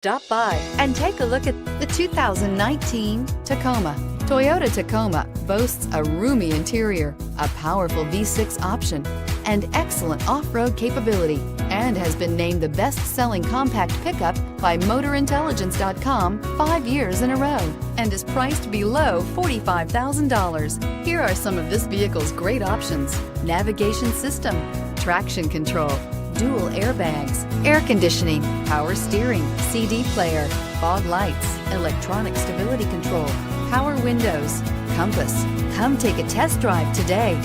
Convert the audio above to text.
Stop by and take a look at the 2019 Tacoma. Toyota Tacoma boasts a roomy interior, a powerful V6 option, and excellent off-road capability, and has been named the best-selling compact pickup by MotorIntelligence.com 5 years in a row, and is priced below $45,000. Here are some of this vehicle's great options: navigation system, traction control, dual airbags, air conditioning, power steering, CD player, fog lights, electronic stability control, power windows, compass. Come take a test drive today.